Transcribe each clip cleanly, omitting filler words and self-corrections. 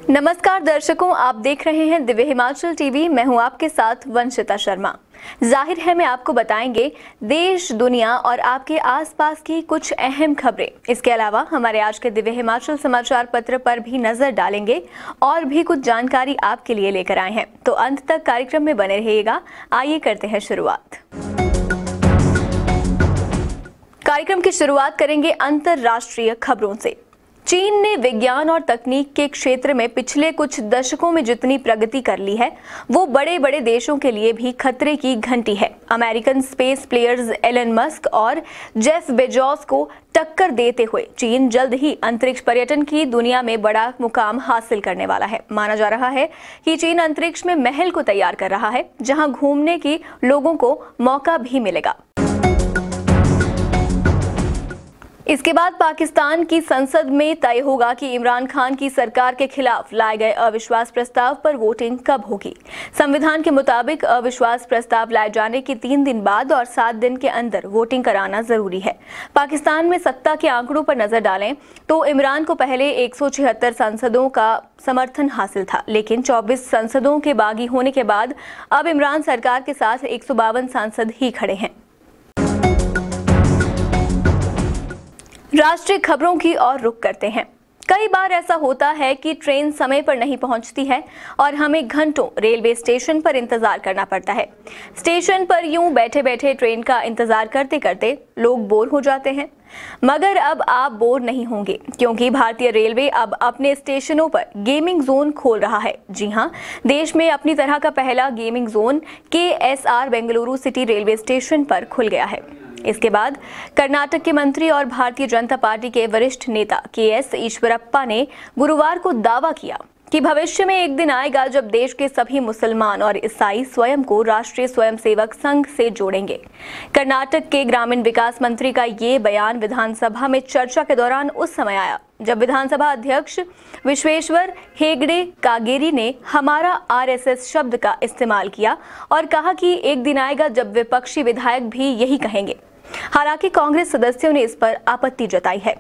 नमस्कार दर्शकों, आप देख रहे हैं दिव्य हिमाचल टीवी। मैं हूं आपके साथ वंशिता शर्मा। जाहिर है मैं आपको बताएंगे देश, दुनिया और आपके आसपास की कुछ अहम खबरें। इसके अलावा हमारे आज के दिव्य हिमाचल समाचार पत्र पर भी नजर डालेंगे और भी कुछ जानकारी आपके लिए लेकर आए हैं। तो अंत तक कार्यक्रम में बने रहिएगा। आइए करते हैं शुरुआत। कार्यक्रम की शुरुआत करेंगे अंतर्राष्ट्रीय खबरों से। चीन ने विज्ञान और तकनीक के क्षेत्र में पिछले कुछ दशकों में जितनी प्रगति कर ली है, वो बड़े बड़े देशों के लिए भी खतरे की घंटी है। American space players Elon Musk और जेफ बेजोस को टक्कर देते हुए चीन जल्द ही अंतरिक्ष पर्यटन की दुनिया में बड़ा मुकाम हासिल करने वाला है। माना जा रहा है कि चीन अंतरिक्ष में महल को तैयार कर रहा है, जहां घूमने की लोगों को मौका भी मिलेगा। इसके बाद पाकिस्तान की संसद में तय होगा कि इमरान खान की सरकार के खिलाफ लाए गए अविश्वास प्रस्ताव पर वोटिंग कब होगी। संविधान के मुताबिक अविश्वास प्रस्ताव लाए जाने के 3 दिन बाद और 7 दिन के अंदर वोटिंग कराना जरूरी है। पाकिस्तान में सत्ता के आंकड़ों पर नजर डालें तो इमरान को पहले 176 सांसदों का समर्थन हासिल था, लेकिन 24 सांसदों के बागी होने के बाद अब इमरान सरकार के साथ 152 सांसद ही खड़े हैं। राष्ट्रीय खबरों की ओर रुख करते हैं। कई बार ऐसा होता है कि ट्रेन समय पर नहीं पहुंचती है और हमें घंटों रेलवे स्टेशन पर इंतजार करना पड़ता है। स्टेशन पर यूं बैठे बैठे ट्रेन का इंतजार करते करते लोग बोर हो जाते हैं, मगर अब आप बोर नहीं होंगे, क्योंकि भारतीय रेलवे अब अपने स्टेशनों पर गेमिंग जोन खोल रहा है। जी हां, देश में अपनी तरह का पहला gaming zone KSR Bengaluru city railway station पर खुल गया है। इसके बाद कर्नाटक के मंत्री और भारतीय जनता पार्टी के वरिष्ठ नेता KS ईश्वरप्पा ने गुरुवार को दावा किया कि भविष्य में एक दिन आएगा जब देश के सभी मुसलमान और ईसाई स्वयं को राष्ट्रीय स्वयंसेवक संघ से जोड़ेंगे। कर्नाटक के ग्रामीण विकास मंत्री का ये बयान विधानसभा में चर्चा के दौरान उस समय आया जब विधानसभा अध्यक्ष विश्वेश्वर हेगड़े कागेरी ने हमारा RSS शब्द का इस्तेमाल किया और कहा कि एक दिन आएगा जब विपक्षी विधायक भी यही कहेंगे। हालांकि कांग्रेस सदस्यों ने इस पर आपत्ति जताई है।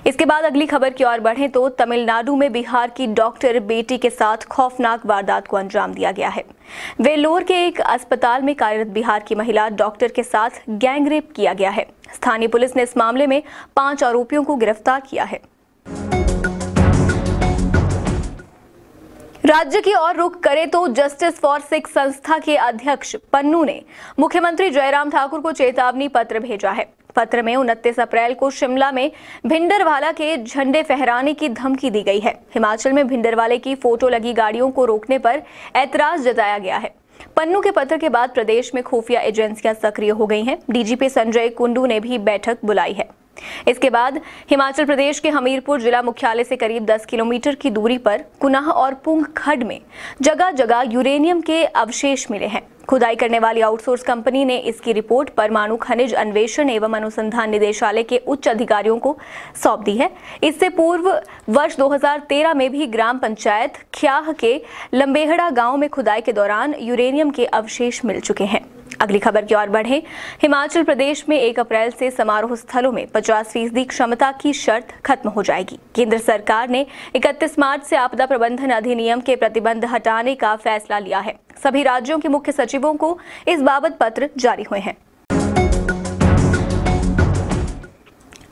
इसके बाद अगली खबर की ओर बढ़ें तो तमिलनाडु में बिहार की डॉक्टर बेटी के साथ खौफनाक वारदात को अंजाम दिया गया है। वेल्लोर के एक अस्पताल में कार्यरत बिहार की महिला डॉक्टर के साथ गैंगरेप किया गया है। स्थानीय पुलिस ने इस मामले में 5 आरोपियों को गिरफ्तार किया है। राज्य की ओर रुख करें तो जस्टिस फॉर सिख संस्था के अध्यक्ष पन्नू ने मुख्यमंत्री जयराम ठाकुर को चेतावनी पत्र भेजा है। पत्र में 29 अप्रैल को शिमला में भिंडरवाला के झंडे फहराने की धमकी दी गई है। हिमाचल में भिंडरवाले की फोटो लगी गाड़ियों को रोकने पर ऐतराज जताया गया है। पन्नू के पत्र के बाद प्रदेश में खुफिया एजेंसियां सक्रिय हो गई हैं। DGP संजय कुंडू ने भी बैठक बुलाई है। इसके बाद हिमाचल प्रदेश के हमीरपुर जिला मुख्यालय से करीब 10 किलोमीटर की दूरी पर कुनाह और पुंग खड्ड में जगह जगह यूरेनियम के अवशेष मिले हैं। खुदाई करने वाली आउटसोर्स कंपनी ने इसकी रिपोर्ट परमाणु खनिज अन्वेषण एवं अनुसंधान निदेशालय के उच्च अधिकारियों को सौंप दी है। इससे पूर्व वर्ष 2013 में भी ग्राम पंचायत ख्याह के लंबेहड़ा गांव में खुदाई के दौरान यूरेनियम के अवशेष मिल चुके हैं। अगली खबर की ओर बढ़े। हिमाचल प्रदेश में 1 अप्रैल से समारोह स्थलों में 50% क्षमता की शर्त खत्म हो जाएगी। केंद्र सरकार ने 31 मार्च से आपदा प्रबंधन अधिनियम के प्रतिबंध हटाने का फैसला लिया है। सभी राज्यों के मुख्य सचिवों को इस बाबत पत्र जारी हुए हैं।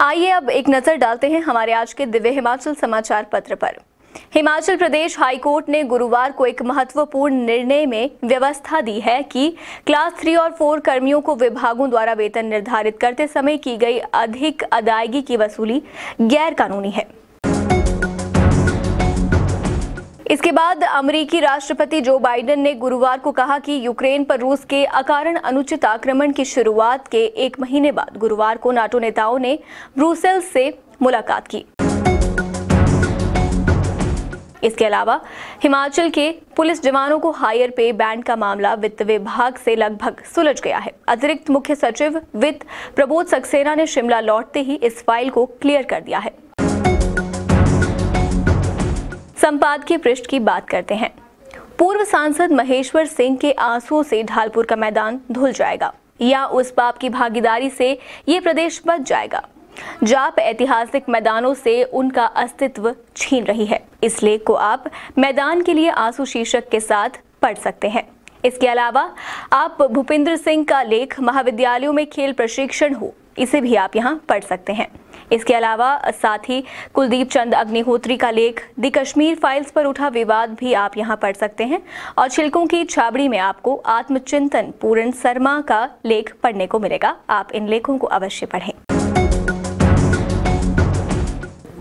आइए अब एक नजर डालते हैं हमारे आज के दिव्य हिमाचल समाचार पत्र पर। हिमाचल प्रदेश हाईकोर्ट ने गुरुवार को एक महत्वपूर्ण निर्णय में व्यवस्था दी है कि क्लास 3 और 4 कर्मियों को विभागों द्वारा वेतन निर्धारित करते समय की गई अधिक अदायगी की वसूली गैर कानूनी है। इसके बाद अमेरिकी राष्ट्रपति जो बाइडेन ने गुरुवार को कहा कि यूक्रेन पर रूस के अकारण अनुचित आक्रमण की शुरुआत के 1 महीने बाद गुरुवार को नाटो नेताओं ने ब्रुसेल्स से मुलाकात की। इसके अलावा हिमाचल के पुलिस जवानों को हायर पे बैंड का मामला वित्त विभाग से लगभग सुलझ गया है। अतिरिक्त मुख्य सचिव वित्त प्रबोध सक्सेना ने शिमला लौटते ही इस फाइल को क्लियर कर दिया है। संपादकीय पृष्ठ की बात करते हैं। पूर्व सांसद महेश्वर सिंह के आंसुओं से ढालपुर का मैदान धुल जाएगा या उस पाप की भागीदारी से ये प्रदेश बच जाएगा। जाप ऐतिहासिक मैदानों से उनका अस्तित्व छीन रही है। इस लेख को आप मैदान के लिए आंसू शीर्षक के साथ पढ़ सकते हैं। इसके अलावा आप भूपिंदर सिंह का लेख महाविद्यालयों में खेल प्रशिक्षण हो, इसे भी आप यहाँ पढ़ सकते हैं। इसके अलावा साथ ही कुलदीप चंद अग्निहोत्री का लेख द कश्मीर फाइल्स पर उठा विवाद भी आप यहाँ पढ़ सकते हैं। और छिलकों की छाबड़ी में आपको आत्मचिंतन पूर्ण शर्मा का लेख पढ़ने को मिलेगा। आप इन लेखों को अवश्य पढ़ें।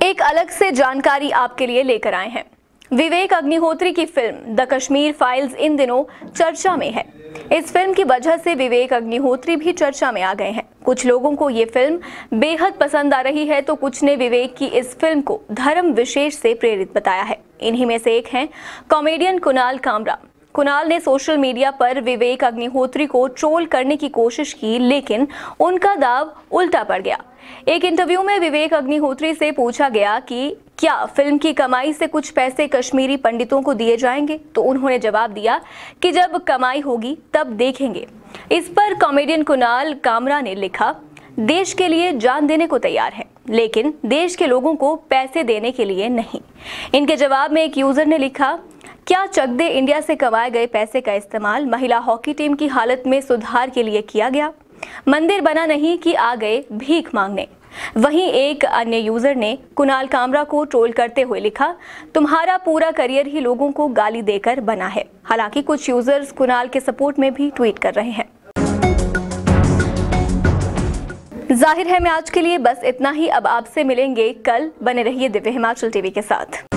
एक अलग से जानकारी आपके लिए लेकर आए हैं। विवेक अग्निहोत्री की film the Kashmir files in दिनों चर्चा में है। इस फिल्म की वजह से विवेक अग्निहोत्री भी चर्चा में आ गए हैं। कुछ लोगों को ये फिल्म बेहद पसंद आ रही है तो कुछ ने विवेक की इस फिल्म को धर्म विशेष से प्रेरित बताया है। इन्हीं में से एक हैं कॉमेडियन कुणाल कामरा। कुणाल ने सोशल मीडिया पर विवेक अग्निहोत्री को ट्रोल करने की कोशिश की, लेकिन उनका दाव उल्टा पड़ गया। एक इंटरव्यू में विवेक अग्निहोत्री से पूछा गया कि क्या फिल्म की कमाई से कुछ पैसे कश्मीरी पंडितों को दिए जाएंगे, तो उन्होंने जवाब दिया कि जब कमाई होगी तब देखेंगे। इस पर कॉमेडियन कुणाल कामरा ने लिखा, देश के लिए जान देने को तैयार है, लेकिन देश के लोगों को पैसे देने के लिए नहीं। इनके जवाब में एक यूजर ने लिखा, क्या चक दे इंडिया से कमाए गए पैसे का इस्तेमाल महिला हॉकी टीम की हालत में सुधार के लिए किया गया? मंदिर बना नहीं कि आ गए भीख मांगने। वहीं एक अन्य यूजर ने कुणाल कामरा को ट्रोल करते हुए लिखा, तुम्हारा पूरा करियर ही लोगों को गाली देकर बना है। हालांकि कुछ यूजर्स कुणाल के सपोर्ट में भी ट्वीट कर रहे हैं। जाहिर है मैं आज के लिए बस इतना ही। अब आपसे मिलेंगे कल। बने रहिए दिव्य हिमाचल टीवी के साथ।